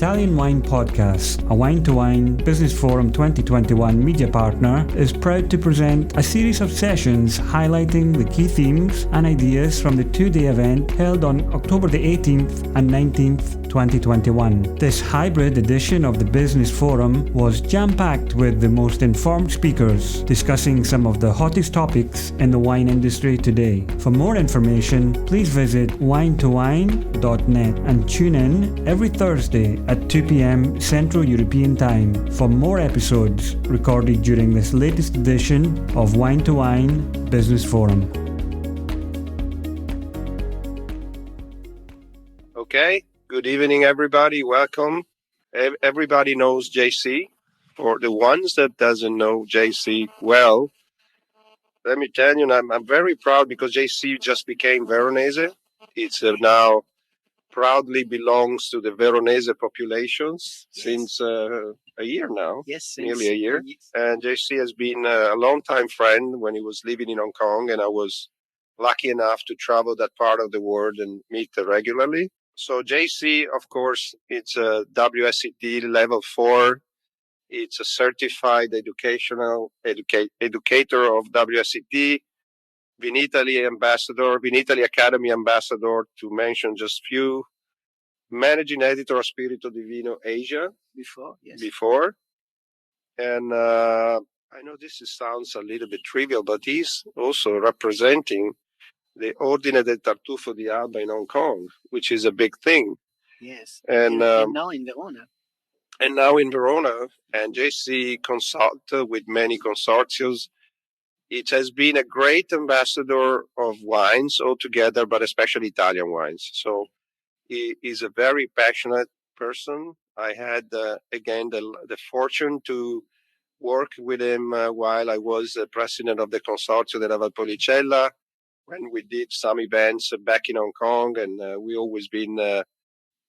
Italian Wine Podcast, a Wine2Wine Business Forum 2021 media partner, is proud to present a series of sessions highlighting the key themes and ideas from the two-day event held on October the 18th and 19th, 2021. This hybrid edition of the Business Forum was jam-packed with the most informed speakers, discussing some of the hottest topics in the wine industry today. For more information, please visit wine2wine.net and tune in every Thursday at 2 p.m. Central European Time for more episodes recorded during this latest edition of Wine2Wine Business Forum. Okay, good evening everybody, welcome. Everybody knows JC. For the ones that doesn't know JC well, let me tell you, I'm very proud because JC just became Veronese. It's now proudly belongs to the Veronese populations since a year now. Yes, nearly a year. And JC has been a long-time friend when he was living in Hong Kong, and I was lucky enough to travel that part of the world and meet regularly. So JC, of course, it's a WSET level 4. It's a certified educator of WSET, Viens Italy ambassador, Viens Italy Academy ambassador, to mention just few. Managing editor of Spirito Divino Asia before. And I know this sounds a little bit trivial, but he's also representing the Ordine del Tartufo di Alba in Hong Kong, which is a big thing. Yes. And now in Verona. And JC consult with many consortiums. It has been a great ambassador of wines altogether, but especially Italian wines. So he is a very passionate person. I had, again, the fortune to work with him while I was president of the Consorzio della Valpolicella, when we did some events back in Hong Kong, and we always been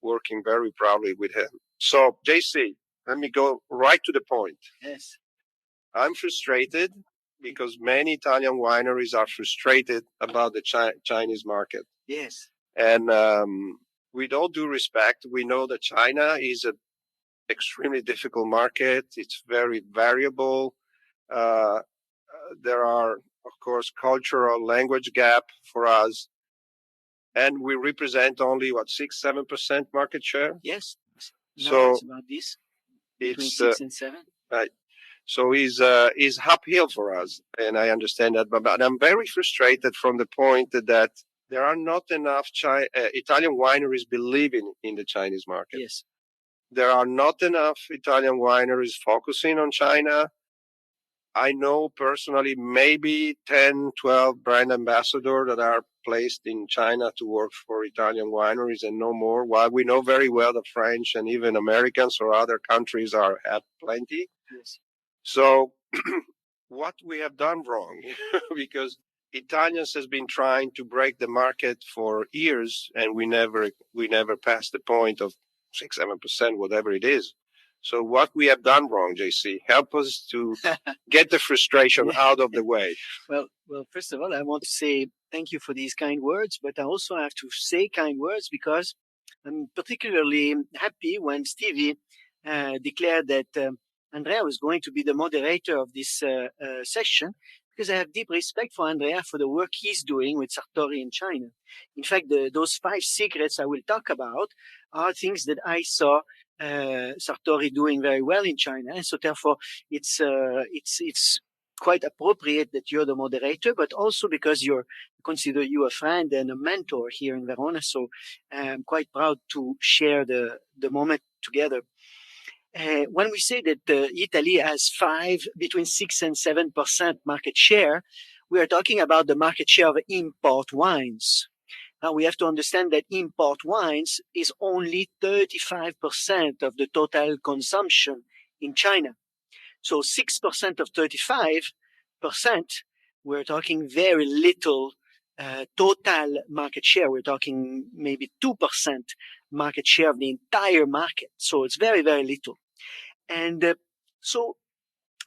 working very proudly with him. So, JC, let me go right to the point. Yes. I'm frustrated because many Italian wineries are frustrated about the Chinese market. Yes. And with all due respect, we know that China is an extremely difficult market. It's very variable. There are, of course, cultural language gap for us. And we represent only, 6-7% market share? Yes. So it's about this. Between it's 6 and 7. Right. So he's uphill for us. And I understand that. But I'm very frustrated from the point that there are not enough Italian wineries believing in the Chinese market. Yes. There are not enough Italian wineries focusing on China. I know personally maybe 10, 12 brand ambassadors that are placed in China to work for Italian wineries and no more. While we know very well the French and even Americans or other countries have plenty. Yes. So what we have done wrong, because Italians has been trying to break the market for years, and we never passed the point of 6-7%, whatever it is. So what we have done wrong, JC, help us to get the frustration out of the way. Well, first of all, I want to say thank you for these kind words, but I also have to say kind words because I'm particularly happy when Stevie declared that Andrea was going to be the moderator of this session, because I have deep respect for Andrea for the work he's doing with Sartori in China. In fact, those 5 secrets I will talk about are things that I saw Sartori doing very well in China. And so therefore, it's quite appropriate that you're the moderator, but also because consider you a friend and a mentor here in Verona. So I'm quite proud to share the moment together. When we say that Italy has between 6 and 7% market share, we are talking about the market share of import wines. Now we have to understand that import wines is only 35% of the total consumption in China. So 6% of 35%, we're talking very little total market share. We're talking maybe 2% market share of the entire market. So it's very, very little. And so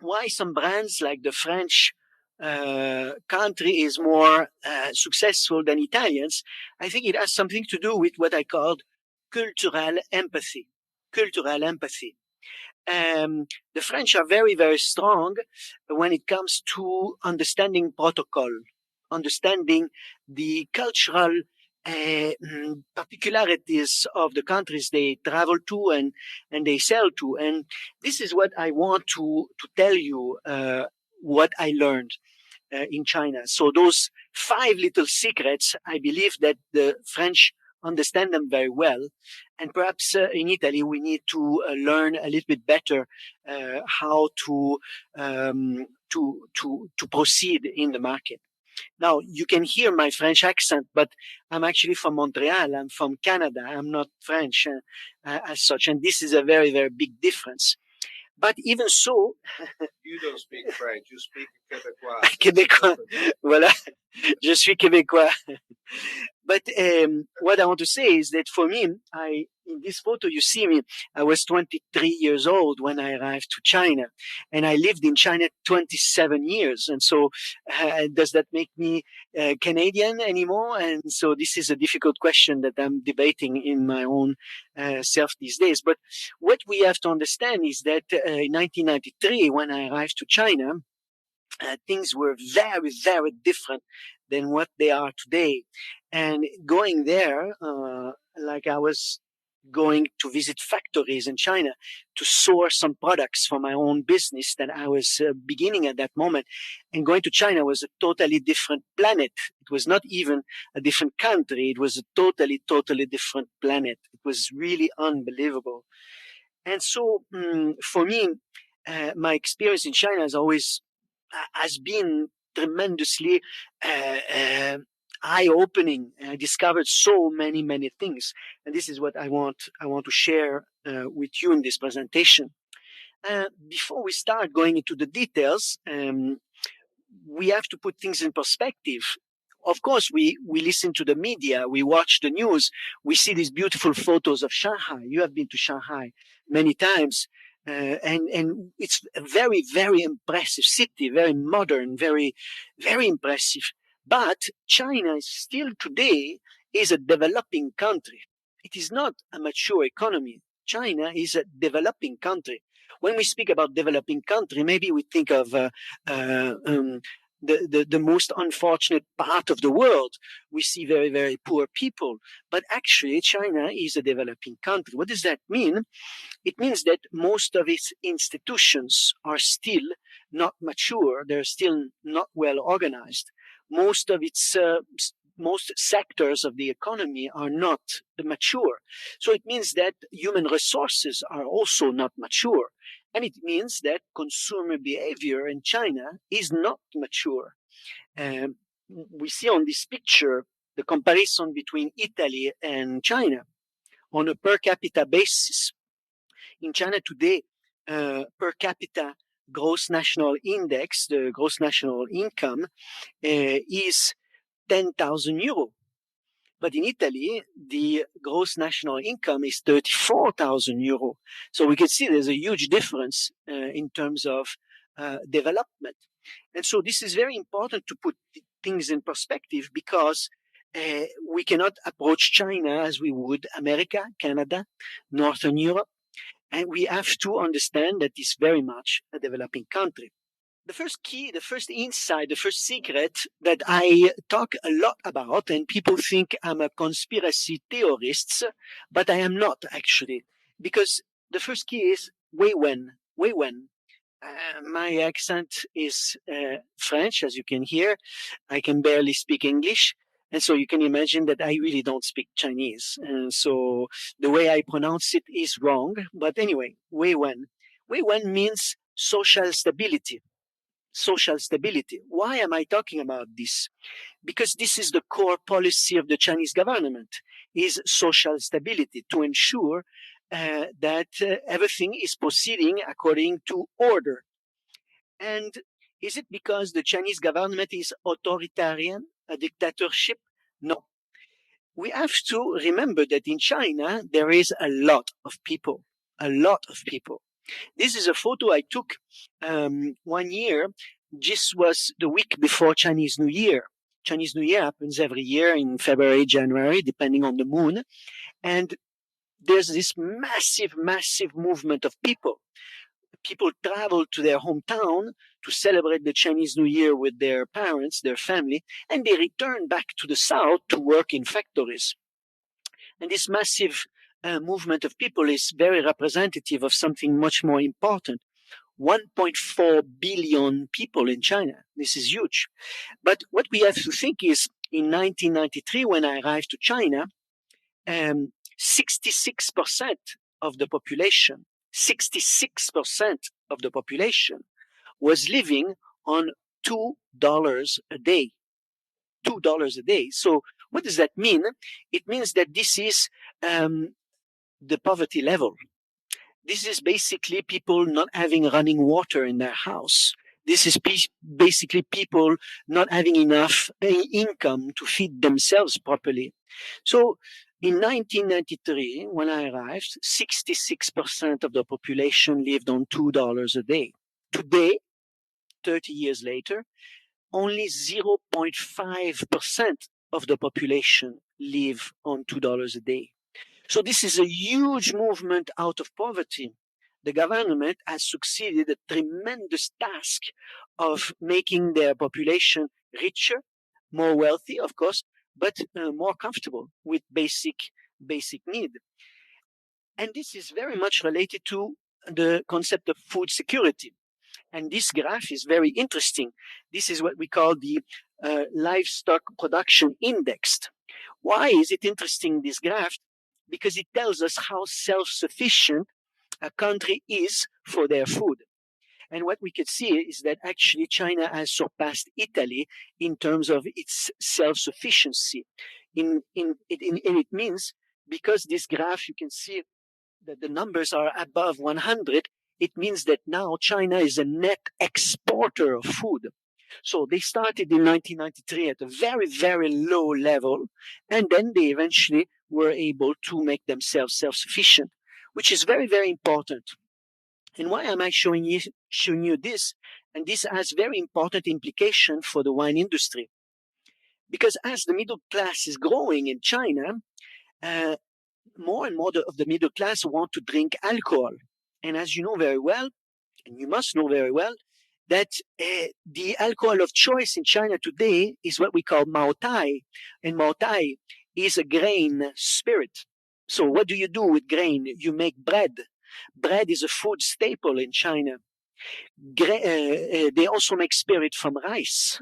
why some brands like the French country is more successful than Italians, I think it has something to do with what I called cultural empathy. cultural empathy. The French are very, very strong when it comes to understanding protocol, understanding the cultural particularities of the countries they travel to and they sell to. And this is what I want to tell you, what I learned in China. So those 5 little secrets, I believe that the French understand them very well. And perhaps in Italy, we need to learn a little bit better how to proceed in the market. Now, you can hear my French accent, but I'm actually from Montreal. I'm from Canada. I'm not French as such. And this is a very, very big difference. But even so... You don't speak French, you speak Québécois. Québécois. Voilà. Je suis Québécois. But what I want to say is that for me, in this photo you see me, I was 23 years old when I arrived to China, and I lived in China 27 years. And so does that make me Canadian anymore? And so this is a difficult question that I'm debating in my own self these days. But what we have to understand is that in 1993, when I arrived to China, things were very, very different than what they are today. And going there, like I was going to visit factories in China to source some products for my own business that I was beginning at that moment. And going to China was a totally different planet. It was not even a different country. It was a totally, totally different planet. It was really unbelievable. And so for me, my experience in China has been tremendously eye-opening. I discovered so many, many things, and this is what I want to share with you in this presentation. Before we start going into the details, we have to put things in perspective. Of course, we listen to the media, we watch the news, we see these beautiful photos of Shanghai. You have been to Shanghai many times. And it's a very, very impressive city, very modern, very, very impressive. But China is still today is a developing country. It is not a mature economy. China is a developing country. When we speak about developing country, maybe we think of the most unfortunate part of the world. We see very, very poor people. But actually, China is a developing country. What does that mean? It means that most of its institutions are still not mature. They're still not well organized. Most of its most sectors of the economy are not mature. So it means that human resources are also not mature. And it means that consumer behavior in China is not mature. We see on this picture the comparison between Italy and China on a per capita basis. In China today, per capita gross national index, the gross national income, is 10,000 euro. But in Italy, the gross national income is 34,000 euro. So we can see there's a huge difference in terms of development. And so this is very important to put things in perspective, because we cannot approach China as we would America, Canada, Northern Europe. And we have to understand that it's very much a developing country. The first key, the first insight, the first secret that I talk a lot about, and people think I'm a conspiracy theorist, but I am not actually, because the first key is weiwen. My accent is French, as you can hear. I can barely speak English. And so you can imagine that I really don't speak Chinese. And so the way I pronounce it is wrong. But anyway, weiwen. Weiwen means social stability. Social stability. Why am I talking about this? Because this is the core policy of the Chinese government, is social stability, to ensure that everything is proceeding according to order. And is it because the Chinese government is authoritarian, a dictatorship? No. We have to remember that in China, there is a lot of people. This is a photo I took 1 year. This was the week before Chinese New Year. Chinese New Year happens every year in February, January, depending on the moon. And there's this massive movement of people. People travel to their hometown to celebrate the Chinese New Year with their parents, their family, and they return back to the south to work in factories. And this massive movement of people is very representative of something much more important. 1.4 billion people in China. This is huge. But what we have to think is, in 1993, when I arrived to China, 66% of the population, 66% of the population was living on $2 a day. $2 a day. So what does that mean? It means that this is the poverty level. This is basically people not having running water in their house. This is basically people not having enough income to feed themselves properly. So in 1993, when I arrived, 66% of the population lived on $2 a day. Today, 30 years later, only 0.5% of the population live on $2 a day. So this is a huge movement out of poverty. The government has succeeded a tremendous task of making their population richer, more wealthy, of course, but more comfortable with basic need. And this is very much related to the concept of food security. And this graph is very interesting. This is what we call the livestock production index. Why is it interesting, this graph? Because it tells us how self-sufficient a country is for their food. And what we could see is that actually China has surpassed Italy in terms of its self-sufficiency. And it means, because this graph, you can see that the numbers are above 100, it means that now China is a net exporter of food. So they started in 1993 at a very low level, and then they eventually were able to make themselves self-sufficient, which is very important. And why am I showing you this? And this has very important implication for the wine industry. Because as the middle class is growing in China, more and more of the middle class want to drink alcohol. And as you know very well, and you must know very well, that the alcohol of choice in China today is what we call Mao Tai. And Mao Tai is a grain spirit. So what do you do with grain? You make bread. Bread is a food staple in China. They also make spirit from rice.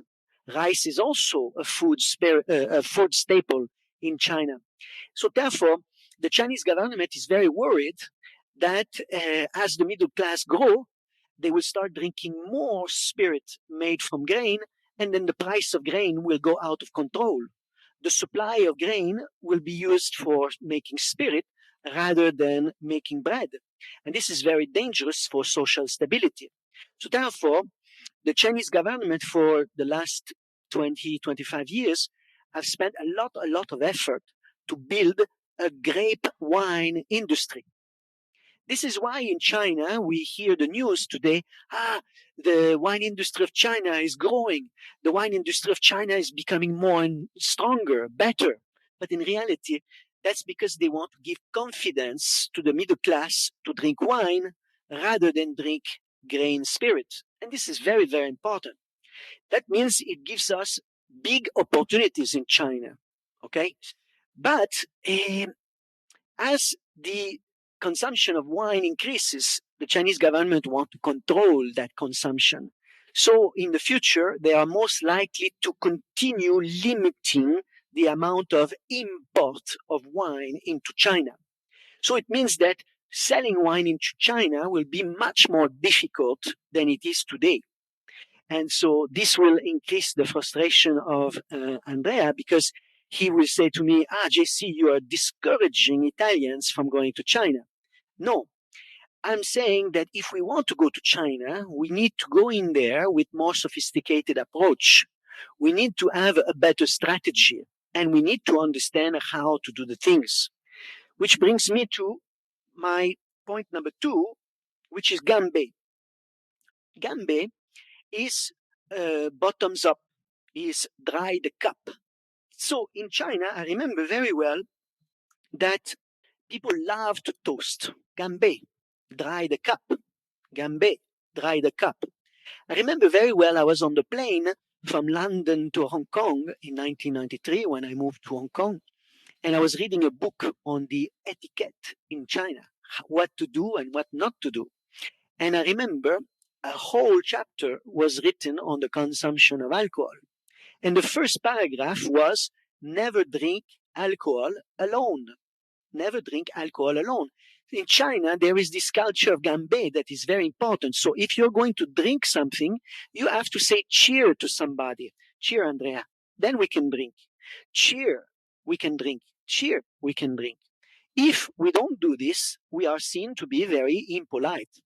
Rice is also a food staple in China. So therefore, the Chinese government is very worried that as the middle class grow, they will start drinking more spirit made from grain, and then the price of grain will go out of control. The supply of grain will be used for making spirit rather than making bread. And this is very dangerous for social stability. So therefore, the Chinese government for the last 20-25 years have spent a lot of effort to build a grape wine industry. This is why in China we hear the news today, the wine industry of China is growing. The wine industry of China is becoming more and stronger, better. But in reality, that's because they want to give confidence to the middle class to drink wine rather than drink grain spirit. And this is very important. That means it gives us big opportunities in China. Okay? But as the consumption of wine increases, the Chinese government wants to control that consumption. So in the future, they are most likely to continue limiting the amount of import of wine into China. So it means that selling wine into China will be much more difficult than it is today. And so this will increase the frustration of Andrea, because he will say to me, JC, you are discouraging Italians from going to China. No, I'm saying that if we want to go to China, we need to go in there with more sophisticated approach. We need to have a better strategy, and we need to understand how to do the things. Which brings me to my point number 2, which is ganbei. Ganbei is bottoms up, is dry the cup. So in China, I remember very well that People love to toast. Ganbei, dry the cup. Ganbei, dry the cup. I remember very well I was on the plane from London to Hong Kong in 1993 when I moved to Hong Kong. And I was reading a book on the etiquette in China, what to do and what not to do. And I remember a whole chapter was written on the consumption of alcohol. And the first paragraph was never drink alcohol alone. Never drink alcohol alone. In China, there is this culture of ganbei that is very important. So if you're going to drink something, you have to say cheer to somebody. Cheer, Andrea. Then we can drink. Cheer, we can drink. Cheer, we can drink. If we don't do this, we are seen to be very impolite.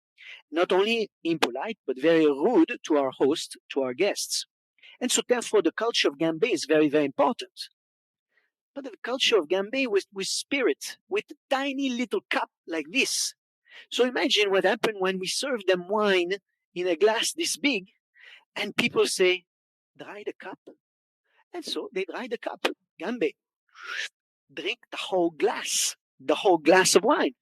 Not only impolite, but very rude to our host, to our guests. And so therefore the culture of ganbei is very, very important. But the culture of ganbei with spirit, with a tiny little cup like this. So imagine what happened when we serve them wine in a glass this big, and people say, dry the cup. And so they dry the cup, ganbei. Drink the whole glass of wine.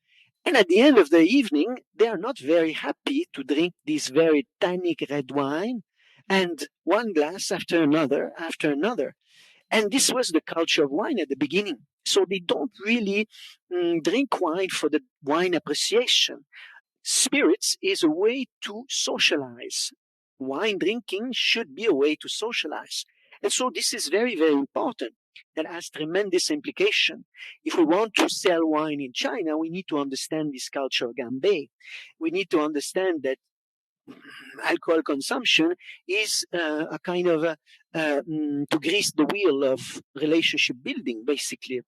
And at the end of the evening, they are not very happy to drink this very tannic red wine, and one glass after another, after another. And this was the culture of wine at the beginning. So they don't really drink wine for the wine appreciation. Spirits is a way to socialize. Wine drinking should be a way to socialize. And so this is very, very important. That has tremendous implication. If we want to sell wine in China, we need to understand this culture of ganbei. We need to understand that alcohol consumption is a kind of to grease the wheel of relationship building, basically.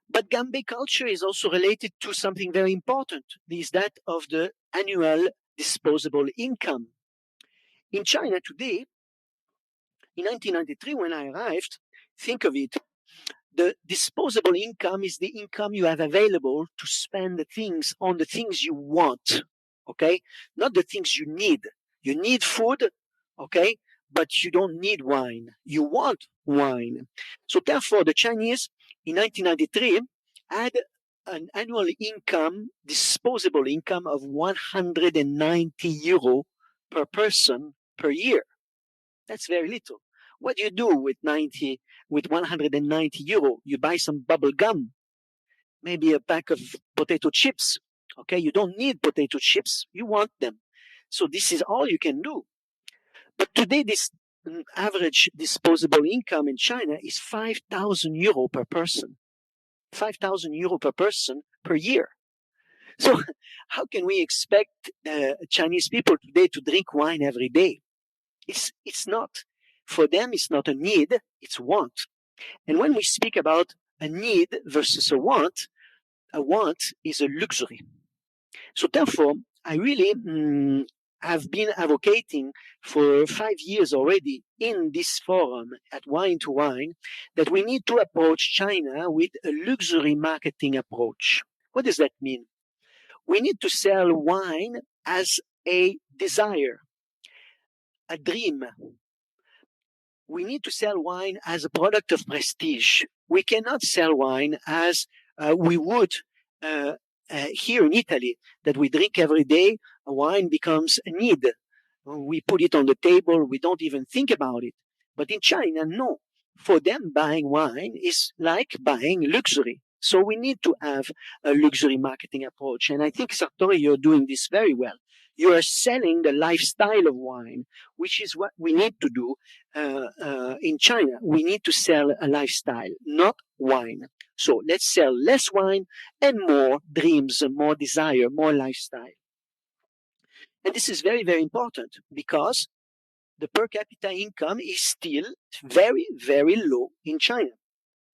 But ganbei culture is also related to something very important, is that of the annual disposable income. In China today, in 1993, when I arrived, think of it, the disposable income is the income you have available to spend the things on the things you want, okay? Not the things you need. You need food, okay? But you don't need wine. You want wine. So therefore, the Chinese in 1993 had an annual income, disposable income of 190 euro per person per year. That's very little. What do you do with 190 euro? You buy some bubble gum, maybe a pack of potato chips. Okay, you don't need potato chips, you want them. So this is all you can do. But today, this average disposable income in China is 5,000 euro per person. 5,000 euro per person per year. So how can we expect Chinese people today to drink wine every day? It's not. For them, it's not a need, it's a want. And when we speak about a need versus a want is a luxury. So therefore, I really have been advocating for 5 years already in this forum at Wine2Wine that we need to approach China with a luxury marketing approach. What does that mean? We need to sell wine as a desire, a dream. We need to sell wine as a product of prestige. We cannot sell wine as we would here in Italy, that we drink every day. Wine becomes a need. We put it on the table. We don't even think about it. But in China, no. For them, buying wine is like buying luxury. So we need to have a luxury marketing approach. And I think, Sartori, you're doing this very well. You are selling the lifestyle of wine, which is what we need to do in China. We need to sell a lifestyle, not wine. So let's sell less wine and more dreams, more desire, more lifestyle. And this is very, very important because the per capita income is still very, very low in China.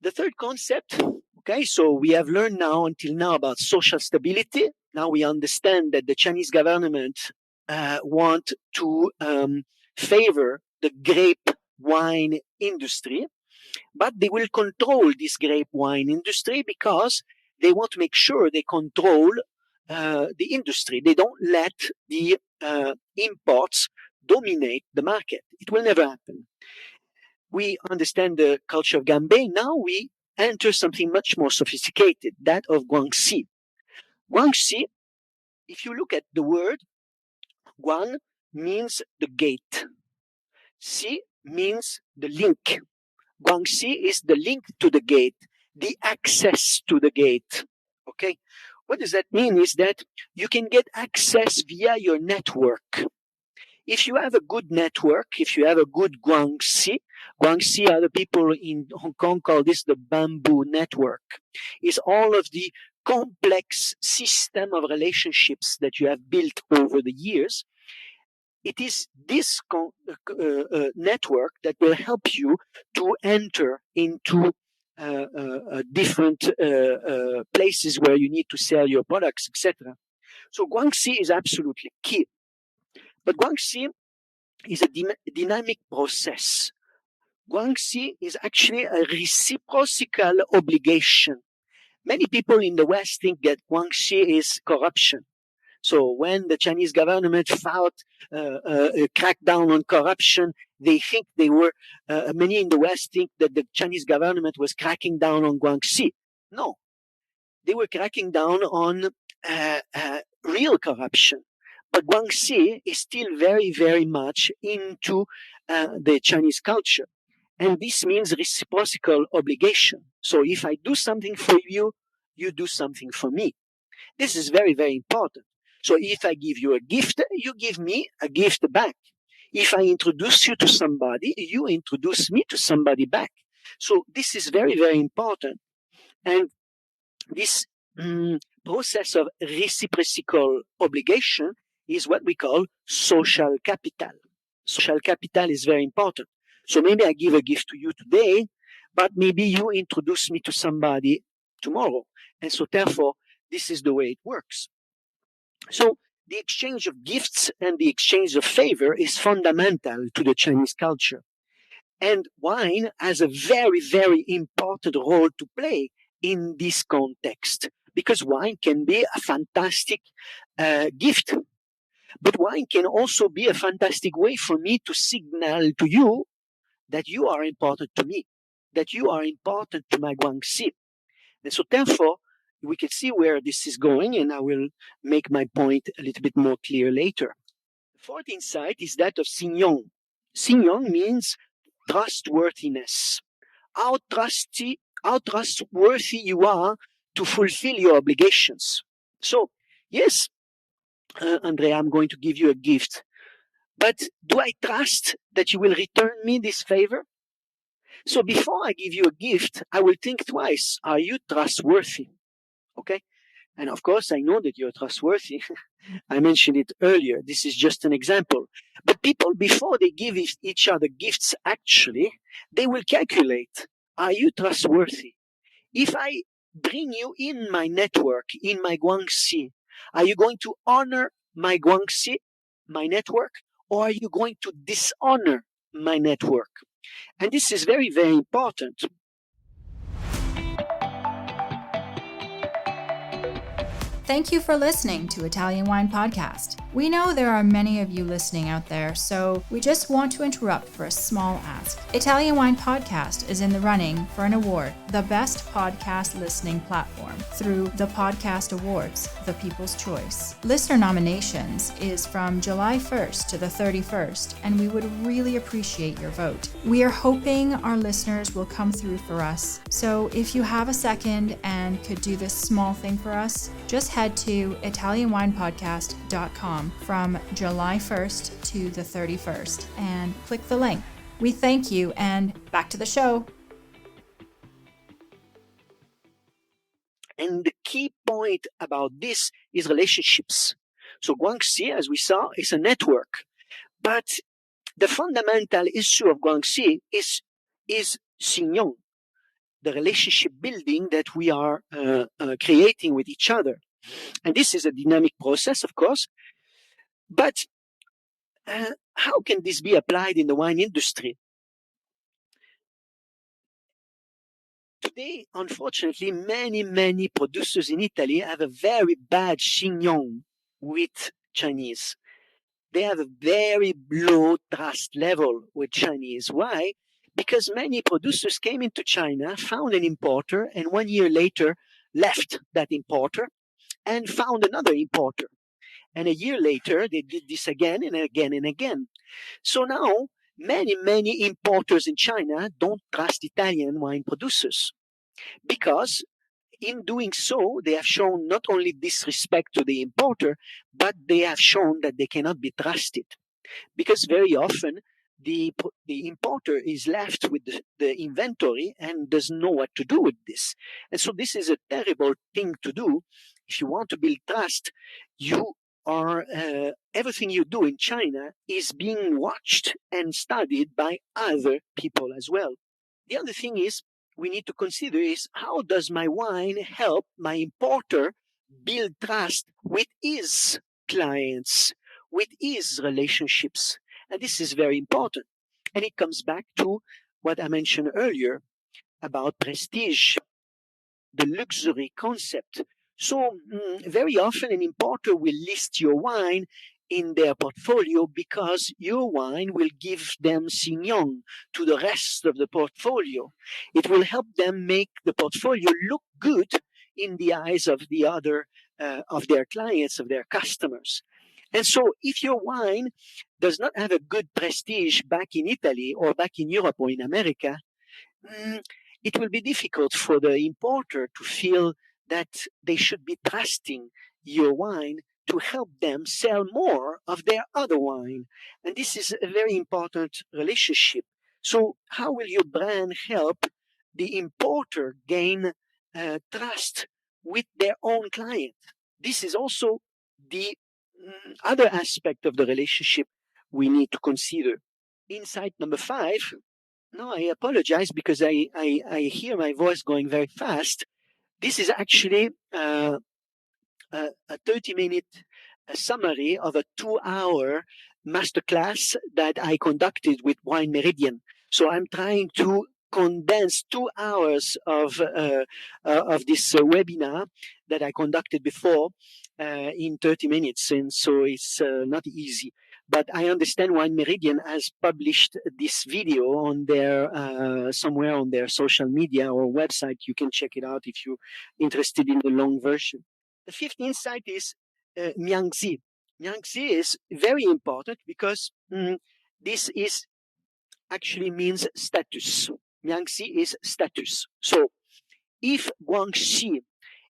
The third concept, okay, so we have learned now until now about social stability. Now we understand that the Chinese government want to favor the grape wine industry, but they will control this grape wine industry because they want to make sure they control the industry. They don't let the imports dominate the market. It will never happen. We understand the culture of ganbei. Now we enter something much more sophisticated, that of ganxi. Ganxi, if you look at the word, guan means the gate. Si means the link. Guangxi is the link to the gate, the access to the gate. Okay? What does that mean is that you can get access via your network. If you have a good network, if you have a good Guangxi are the people in Hong Kong call this the bamboo network. It's all of the complex system of relationships that you have built over the years. It is this network that will help you to enter into different places where you need to sell your products, etc. So Guangxi is absolutely key. But Guangxi is a dynamic process. Guangxi is actually a reciprocal obligation. Many people in the West think that Guangxi is corruption. So when the Chinese government fought a crackdown on corruption, they think many in the West think that the Chinese government was cracking down on Guangxi. No, they were cracking down on real corruption. But Guangxi is still very, very much into the Chinese culture. And this means reciprocal obligation. So if I do something for you, you do something for me. This is very, very important. So if I give you a gift, you give me a gift back. If I introduce you to somebody, you introduce me to somebody back. So this is very, very important. And this process of reciprocal obligation is what we call social capital. Social capital is very important. So maybe I give a gift to you today, but maybe you introduce me to somebody tomorrow. And so therefore, this is the way it works. So the exchange of gifts and the exchange of favor is fundamental to the Chinese culture. And wine has a very, very important role to play in this context, because wine can be a fantastic gift. But wine can also be a fantastic way for me to signal to you that you are important to me, that you are important to my guangxi. And so therefore, we can see where this is going, and I will make my point a little bit more clear later. The fourth insight is that of xinyong. Xinyong means trustworthiness. How trustworthy you are to fulfill your obligations. So, yes, Andrea, I'm going to give you a gift. But do I trust that you will return me this favor? So before I give you a gift, I will think twice. Are you trustworthy? Okay? And of course, I know that you're trustworthy. I mentioned it earlier. This is just an example. But people, before they give each other gifts, actually, they will calculate. Are you trustworthy? If I bring you in my network, in my guangxi, are you going to honor my guangxi, my network, or are you going to dishonor my network? And this is very, very important. Thank you for listening to Italian Wine Podcast. We know there are many of you listening out there, so we just want to interrupt for a small ask. Italian Wine Podcast is in the running for an award, the Best Podcast Listening Platform, through the Podcast Awards, the People's Choice. Listener nominations is from July 1st to the 31st, and we would really appreciate your vote. We are hoping our listeners will come through for us, so if you have a second and could do this small thing for us, just head to ItalianWinePodcast.com from July 1st to the 31st and click the link. We thank you, and back to the show. And the key point about this is relationships. So guangxi, as we saw, is a network. But the fundamental issue of guangxi is xinyong, the relationship building that we are creating with each other. And this is a dynamic process, of course. But how can this be applied in the wine industry? Today, unfortunately, many producers in Italy have a very bad xinyong with Chinese. They have a very low trust level with Chinese. Why? because many producers came into China, found an importer, and 1 year later left that importer and found another importer. And a year later, they did this again and again and again. So now, many importers in China don't trust Italian wine producers because in doing so, they have shown not only disrespect to the importer, but they have shown that they cannot be trusted. Because very often the importer is left with the inventory and doesn't know what to do with this. And so this is a terrible thing to do. If you want to build trust, you are everything you do in China is being watched and studied by other people as well. The other thing is we need to consider is how does my wine help my importer build trust with his clients, with his relationships. And this is very important. And it comes back to what I mentioned earlier about prestige, the luxury concept. So very often an importer will list your wine in their portfolio because your wine will give them xinyong to the rest of the portfolio. It will help them make the portfolio look good in the eyes of the other, of their clients, of their customers. And so if your wine does not have a good prestige back in Italy or back in Europe or in America, it will be difficult for the importer to feel that they should be trusting your wine to help them sell more of their other wine. And this is a very important relationship. So how will your brand help the importer gain trust with their own client? This is also the other aspect of the relationship we need to consider. Insight number 5. No, I apologize because I hear my voice going very fast. This is actually a 30-minute summary of a 2-hour masterclass that I conducted with Wine Meridian. So I'm trying to condense 2 hours of this webinar that I conducted before in 30 minutes. And so it's not easy. But I understand Wine Meridian has published this video on their somewhere on their social media or website. You can check it out if you're interested in the long version. The 5th insight is mianzi. Mianzi is very important because this is actually means status. Mianzi is status. So if guanxi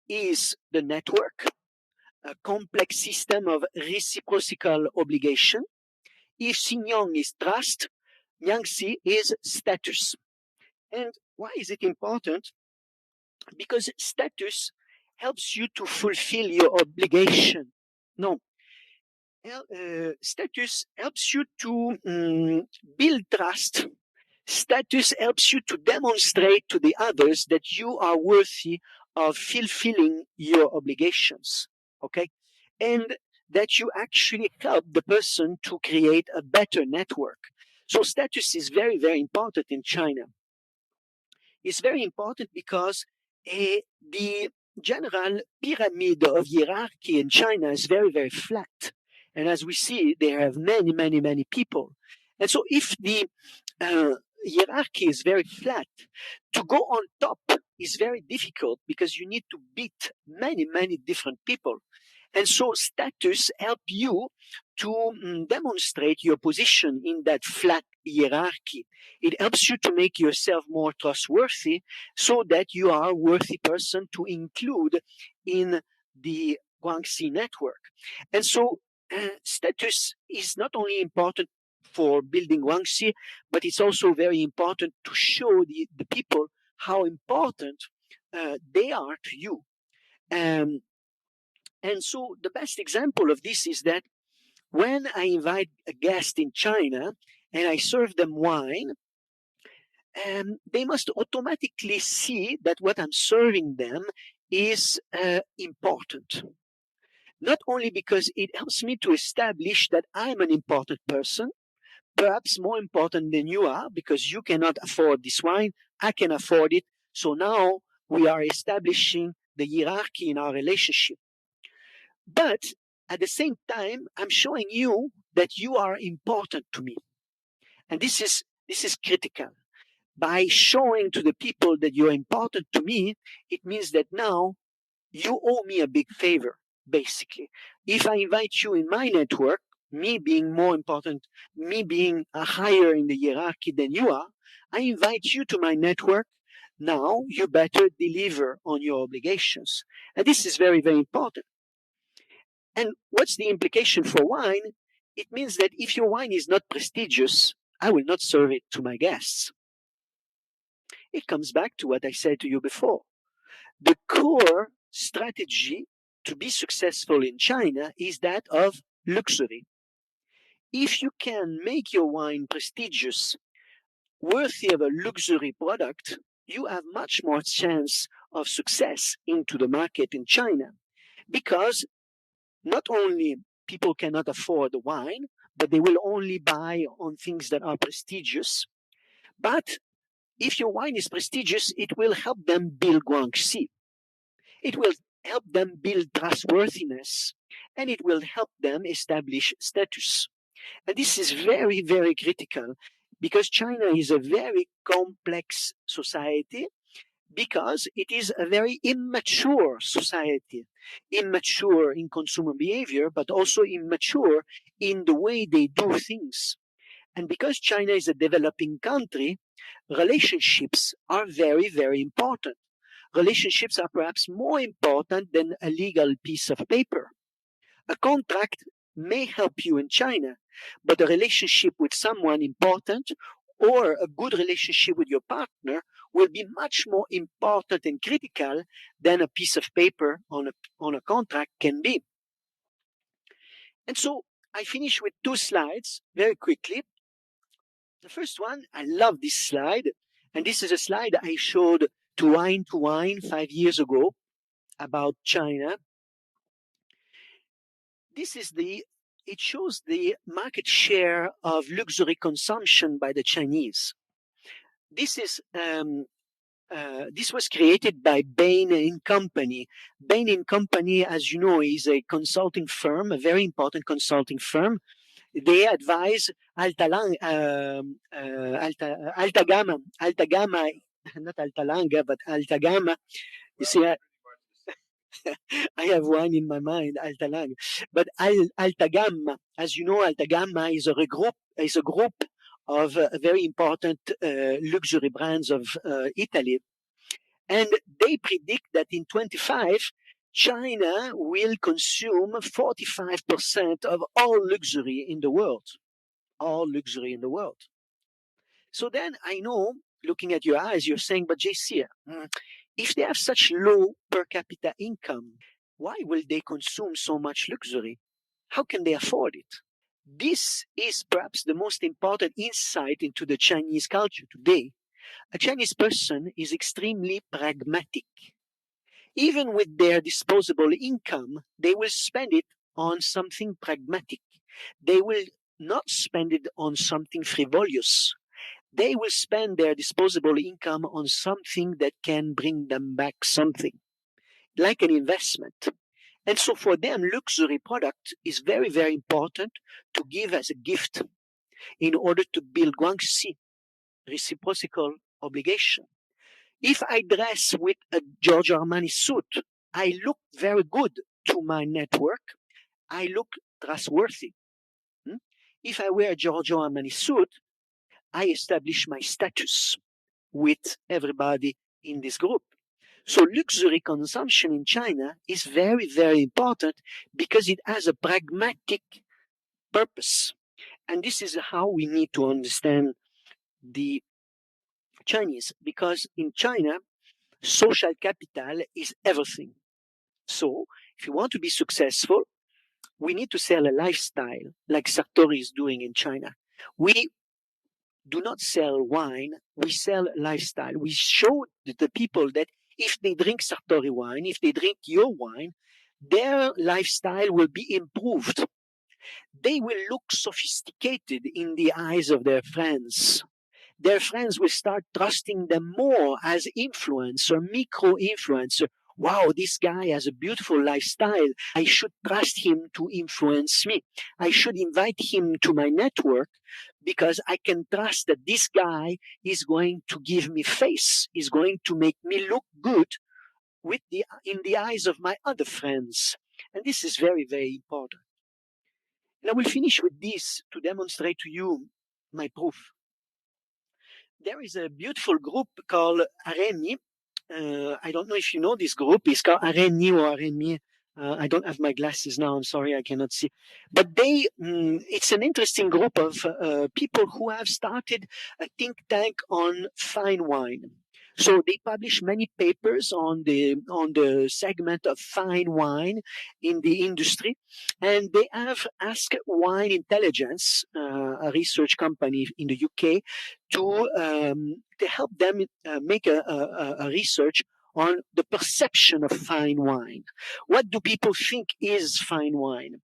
is the network, a complex system of reciprocal obligation, if xinyong is trust, mianzi is status. And why is it important? Because status helps you to fulfill your obligation. No. Status helps you to build trust. Status helps you to demonstrate to the others that you are worthy of fulfilling your obligations. Okay? And that you actually help the person to create a better network. So status is very, very important in China. It's very important because the general pyramid of hierarchy in China is very, very flat. And as we see, they have many people. And so if the hierarchy is very flat, to go on top is very difficult because you need to beat many different people. And so status help you to demonstrate your position in that flat hierarchy. It helps you to make yourself more trustworthy so that you are a worthy person to include in the Guangxi network. And so status is not only important for building Guangxi, but it's also very important to show the people how important they are to you. And so the best example of this is that when I invite a guest in China and I serve them wine, they must automatically see that what I'm serving them is important. Not only because it helps me to establish that I'm an important person, perhaps more important than you are, because you cannot afford this wine, I can afford it. So now we are establishing the hierarchy in our relationship. But at the same time, I'm showing you that you are important to me. And this is critical By showing to the people that you're important to me, it means that now you owe me a big favor, basically. If I invite you in my network, me being more important, me being higher in the hierarchy than you are, I invite you to my network. Now you better deliver on your obligations. And this is very, very important. And what's the implication for wine? It means that if your wine is not prestigious, I will not serve it to my guests. It comes back to what I said to you before. The core strategy to be successful in China is that of luxury. If you can make your wine prestigious, worthy of a luxury product, you have much more chance of success into the market in China, because not only people cannot afford the wine, but they will only buy on things that are prestigious. But if your wine is prestigious, it will help them build ganxi. It will help them build trustworthiness, and it will help them establish status. And this is very, very critical, because China is a very complex society, because it is a very immature society, immature in consumer behavior, but also immature in the way they do things. And because China is a developing country, relationships are very, very important. Relationships are perhaps more important than a legal piece of paper. A contract may help you in China, but a relationship with someone important or a good relationship with your partner will be much more important and critical than a piece of paper on a contract can be. And so I finish with two slides very quickly. The first one, I love this slide, and this is a slide I showed to Wine2Wine 5 years ago about China. It shows the market share of luxury consumption by the Chinese. This was created by Bain & Company. Bain & Company, as you know, is a consulting firm, a very important consulting firm. They advise alta gamma, not alta langa, but alta gamma. You see, I have wine in my mind, alta langa. But alta gamma, as you know, alta gamma is a group of very important luxury brands of Italy. And they predict that in 25, China will consume 45% of all luxury in the world. All luxury in the world. So then I know, looking at your eyes, you're saying, but JC, if they have such low per capita income, why will they consume so much luxury? How can they afford it? This is perhaps the most important insight into the Chinese culture today. A Chinese person is extremely pragmatic. Even with their disposable income, they will spend it on something pragmatic. They will not spend it on something frivolous. They will spend their disposable income on something that can bring them back something, like an investment. And so for them, luxury product is very, very important to give as a gift in order to build guanxi, reciprocal obligation. If I dress with a Giorgio Armani suit, I look very good to my network. I look trustworthy. If I wear a Giorgio Armani suit, I establish my status with everybody in this group. So luxury consumption in China is very, very important because it has a pragmatic purpose. And this is how we need to understand the Chinese, because in China, social capital is everything. So if you want to be successful, we need to sell a lifestyle like Sartori is doing in China. We do not sell wine, we sell lifestyle. We show the people that if they drink Sartori wine, if they drink your wine, their lifestyle will be improved. They will look sophisticated in the eyes of their friends. Their friends will start trusting them more as influencer, micro-influencer. Wow, this guy has a beautiful lifestyle. I should trust him to influence me. I should invite him to my network because I can trust that this guy is going to give me face, is going to make me look good in the eyes of my other friends. And this is very, very important. And I will finish with this to demonstrate to you my proof. There is a beautiful group called Areni. I don't know if you know this group. It's called Areni or Areni. I don't have my glasses now. I'm sorry, I cannot see. But it's an interesting group of people who have started a think tank on fine wine. So they publish many papers on the segment of fine wine in the industry, and they have asked Wine Intelligence, a research company in the UK, to help them make a research on the perception of fine wine. What do people think is fine wine?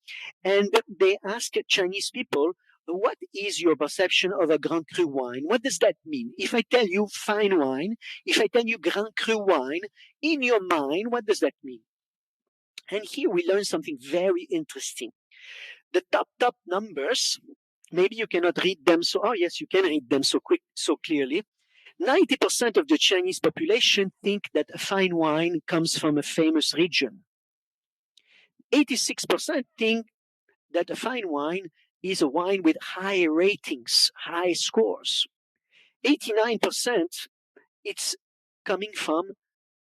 And they ask Chinese people, what is your perception of a Grand Cru wine? What does that mean? If I tell you fine wine, if I tell you Grand Cru wine, in your mind, what does that mean? And here we learn something very interesting. The top numbers, maybe you cannot read them yes, you can read them so clearly. 90% of the Chinese population think that a fine wine comes from a famous region. 86% think that a fine wine is a wine with high ratings, high scores. 89% it's coming from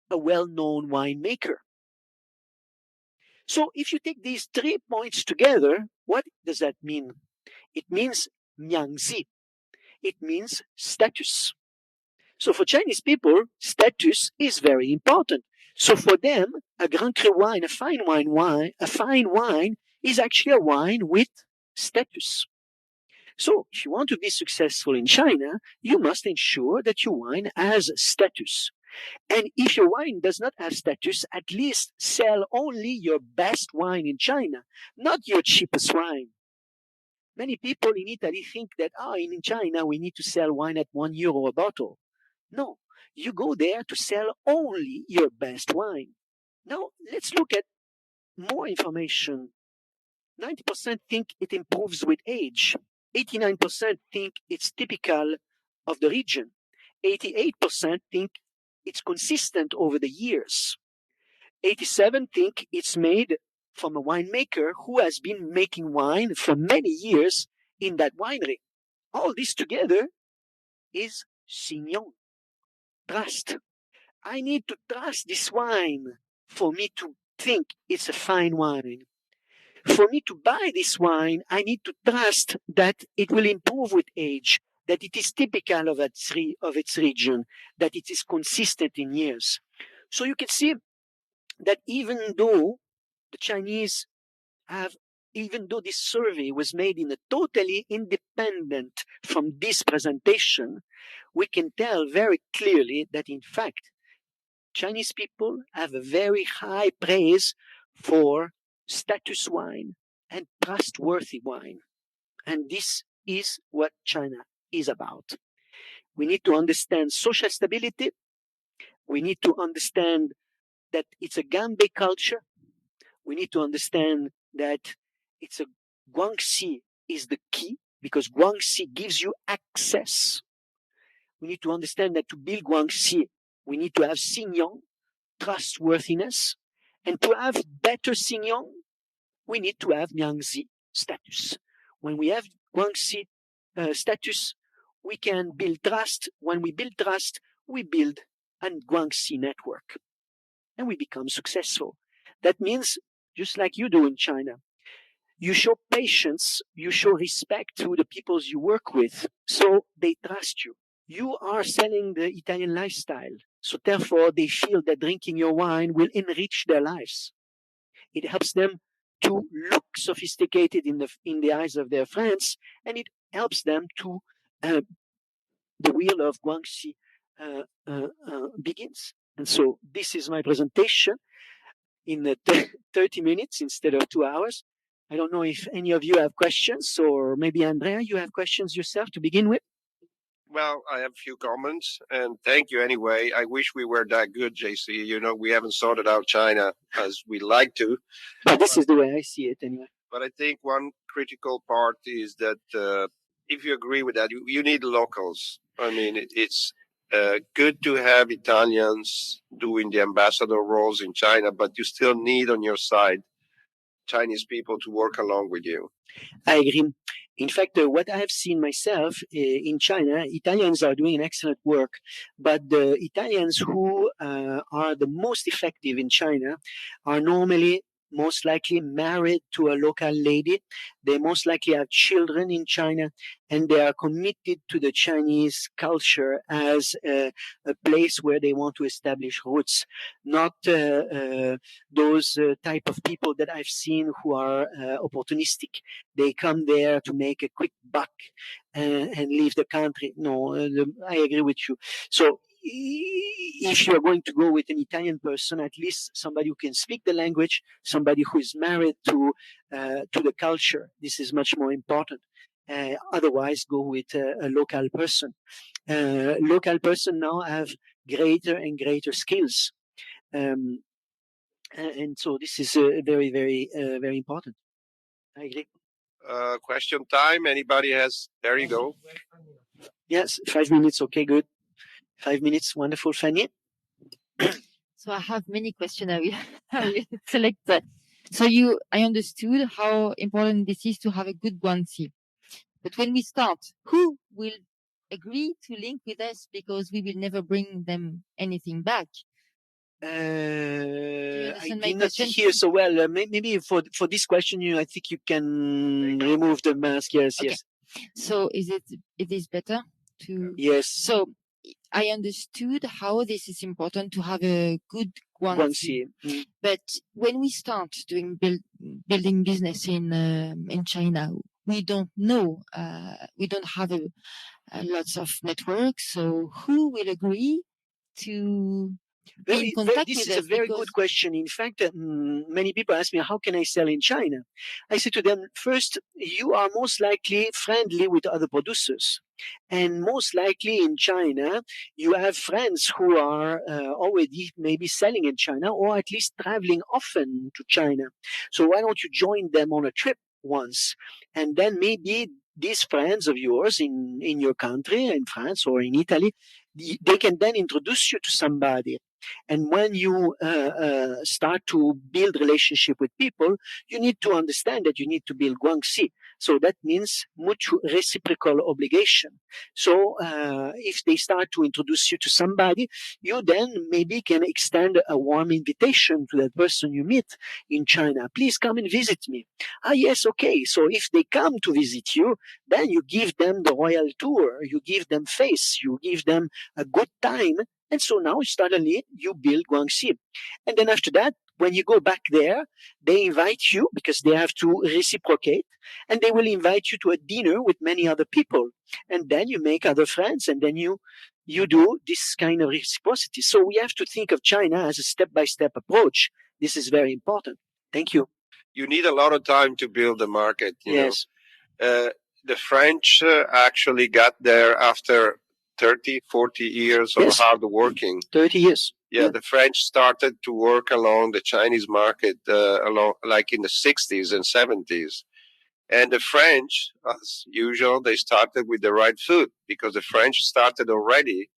a well-known winemaker. So if you take these 3 points together, what does that mean? It means mianzi. It means status. So for Chinese people, status is very important. So for them, a Grand Cru wine, a fine wine is actually a wine with status. So if you want to be successful in China, you must ensure that your wine has status. And if your wine does not have status, at least sell only your best wine in China, not your cheapest wine. Many people in Italy think that, in China, we need to sell wine at €1 a bottle. No, you go there to sell only your best wine. Now, let's look at more information. 90% think it improves with age. 89% think it's typical of the region. 88% think it's consistent over the years. 87% think it's made from a winemaker who has been making wine for many years in that winery. All this together is xinyong. Trust. I need to trust this wine for me to think it's a fine wine. For me to buy this wine, I need to trust that it will improve with age, that it is typical of its region, that it is consistent in years. So you can see that even though this survey was made in a totally independent from this presentation, we can tell very clearly that in fact, Chinese people have a very high praise for status wine and trustworthy wine. And this is what China is about. We need to understand social stability. We need to understand that it's a ganbei culture. We need to understand that it's a guanxi is the key, because guanxi gives you access. We need to understand that to build guanxi, we need to have xinyong, trustworthiness, and to have better xinyong, we need to have mianzi status. When we have guanxi status, we can build trust. When we build trust, we build a guanxi network, and we become successful. That means, just like you do in China, you show patience, you show respect to the people you work with, so they trust you. You are selling the Italian lifestyle, so therefore they feel that drinking your wine will enrich their lives. It helps them to look sophisticated in the eyes of their friends, and it helps them to the wheel of guanxi begins. And so this is my presentation in 30 minutes instead of 2 hours. I don't know if any of you have questions, or maybe Andrea, you have questions yourself to begin with. Well, I have a few comments, and thank you anyway. I wish we were that good, JC. We haven't sorted out China as we like to. But this is the way I see it anyway. But I think one critical part is that if you agree with that, you need locals. I mean, it's good to have Italians doing the ambassador roles in China, but you still need on your side Chinese people to work along with you. I agree. In fact, what I have seen myself in China, Italians are doing an excellent work, but the Italians who are the most effective in China are normally most likely married to a local lady. They most likely have children in China, and they are committed to the Chinese culture as a place where they want to establish roots, not those type of people that I've seen who are opportunistic. They come there to make a quick buck and leave the country. No, I agree with you. So if you're going to go with an Italian person, at least somebody who can speak the language, somebody who is married to the culture. This is much more important. Otherwise, go with a local person. Local person now have greater and greater skills. And so this is very, very, very important. I agree. Question time. Anybody has? There you go. Yes, 5 minutes. Okay, good. 5 minutes. Wonderful, Fanny. So I have many questions. I will select that. So I understood how important this is to have a good guanxi. But when we start, who will agree to link with us because we will never bring them anything back? I did not hear so well. Maybe for this question, I think you can remove the mask. Yes, okay. Yes. So it is better to? Yes. So I understood how this is important to have a good guanxi. Mm. But when we start doing building business in China, we don't know. We don't have lots of networks. So who will agree to? This is a very good question. In fact, many people ask me, how can I sell in China? I say to them, first, you are most likely friendly with other producers. And most likely in China, you have friends who are already maybe selling in China or at least traveling often to China. So why don't you join them on a trip once? And then maybe these friends of yours in your country, in France or in Italy, they can then introduce you to somebody. And when you start to build relationship with people, you need to understand that you need to build guanxi. So that means mutual reciprocal obligation. So if they start to introduce you to somebody, you then maybe can extend a warm invitation to that person you meet in China. Please come and visit me. Ah, yes, okay. So if they come to visit you, then you give them the royal tour. You give them face. You give them a good time. And so now suddenly you build guanxi. And then after that, when you go back there, they invite you because they have to reciprocate, and they will invite you to a dinner with many other people. And then you make other friends, and then you do this kind of reciprocity. So we have to think of China as a step-by-step approach. This is very important. Thank you. You need a lot of time to build the market. Yes. The French actually got there after 30, 40 years of hard working. 30 years. Yeah, the French started to work along the Chinese market like in the 60s and 70s. And the French, as usual, they started with the right foot because the French started already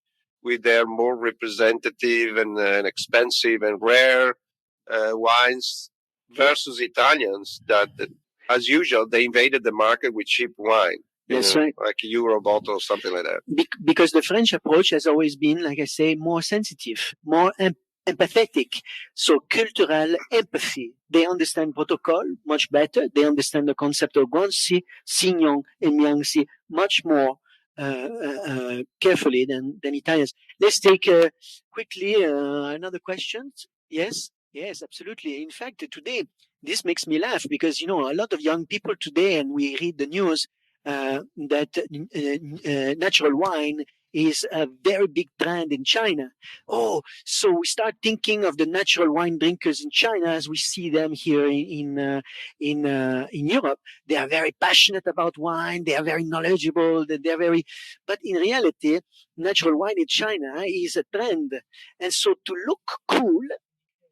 with their more representative and expensive and rare wines versus Italians that, as usual, they invaded the market with cheap wine. That's right. Like a Euro bottle or something like that. Because the French approach has always been, like I say, more sensitive, more empathetic. So cultural empathy. They understand protocol much better. They understand the concept of ganxi, xinyong, and mianzi much more carefully than Italians. Let's take quickly another question. Yes? Yes, absolutely. In fact, today, this makes me laugh because, a lot of young people today, and we read the news, that natural wine is a very big trend in China. Oh, so we start thinking of the natural wine drinkers in China as we see them here in Europe. They are very passionate about wine. They are very knowledgeable. But in reality, natural wine in China is a trend. And so to look cool,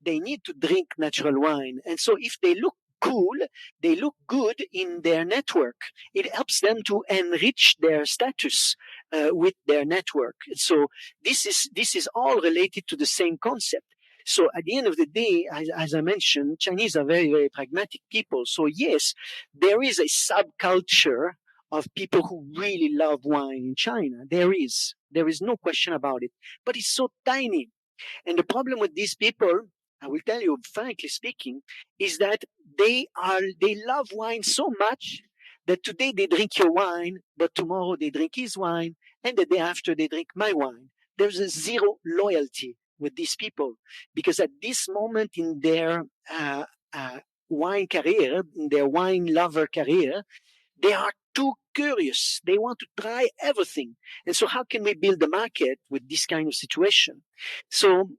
they need to drink natural wine. And so if they look cool, they look good in their network. It helps them to enrich their status with their network. So this is all related to the same concept. So at the end of the day, as I mentioned, Chinese are very, very pragmatic people. So yes, there is a subculture of people who really love wine in China. There is no question about it, but it's so tiny. And the problem with these people, I will tell you frankly speaking, is that they love wine so much that today they drink your wine, but tomorrow they drink his wine, and the day after they drink my wine. There's a zero loyalty with these people, because at this moment in their wine career, in their wine lover career, they are too curious. They want to try everything. And so how can we build a market with this kind of situation? So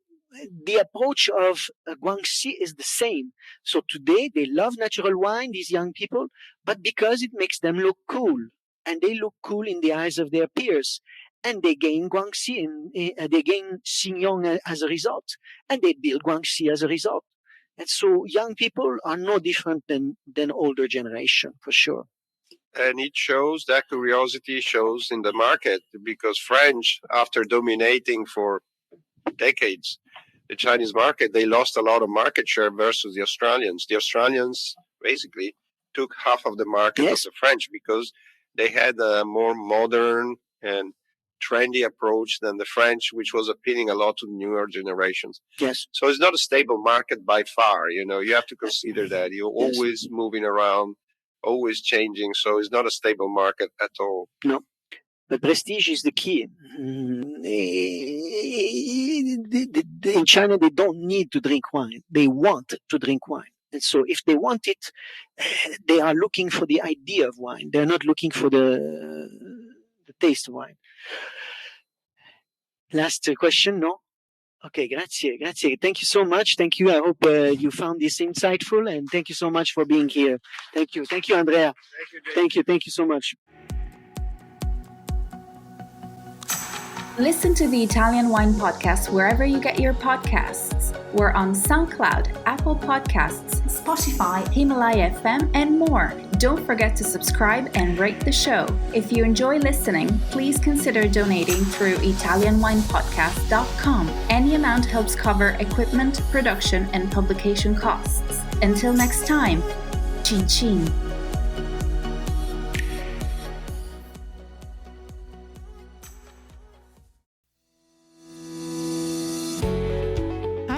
the approach of Guangxi is the same. So today they love natural wine, these young people, but because it makes them look cool, and they look cool in the eyes of their peers. And they gain Guangxi and they gain xinyong as a result, and they build Guangxi as a result. And so young people are no different than older generation, for sure. And it shows, that curiosity shows in the market, because French, after dominating for decades the Chinese market, they lost a lot of market share versus the Australians. The Australians basically took half of the market of the French, because they had a more modern and trendy approach than the French, which was appealing a lot to the newer generations. Yes. So it's not a stable market by far. You know, you have to consider that. You're always moving around, always changing. So it's not a stable market at all. No. But prestige is the key. In China, they don't need to drink wine. They want to drink wine. And so if they want it, they are looking for the idea of wine. They're not looking for the taste of wine. Last question, no? Okay, grazie. Thank you so much. Thank you. I hope you found this insightful, and thank you so much for being here. Thank you, Andrea. Thank you so much. Listen to the Italian Wine Podcast wherever you get your podcasts. We're on SoundCloud, Apple Podcasts, Spotify, Himalaya FM, and more. Don't forget to subscribe and rate the show. If you enjoy listening, please consider donating through ItalianWinePodcast.com. Any amount helps cover equipment, production, and publication costs. Until next time, chin chin.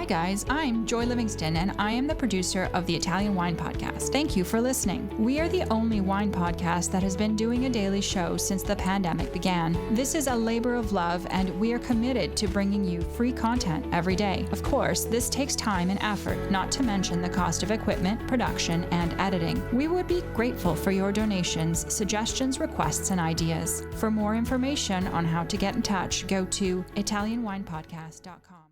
Guys, I'm Joy Livingston, and I am the producer of the Italian Wine Podcast. Thank you for listening. We are the only wine podcast that has been doing a daily show since the pandemic began. This is a labor of love, and we are committed to bringing you free content every day. Of course, this takes time and effort, not to mention the cost of equipment, production, and editing. We would be grateful for your donations, suggestions, requests, and ideas. For more information on how to get in touch, go to ItalianWinePodcast.com.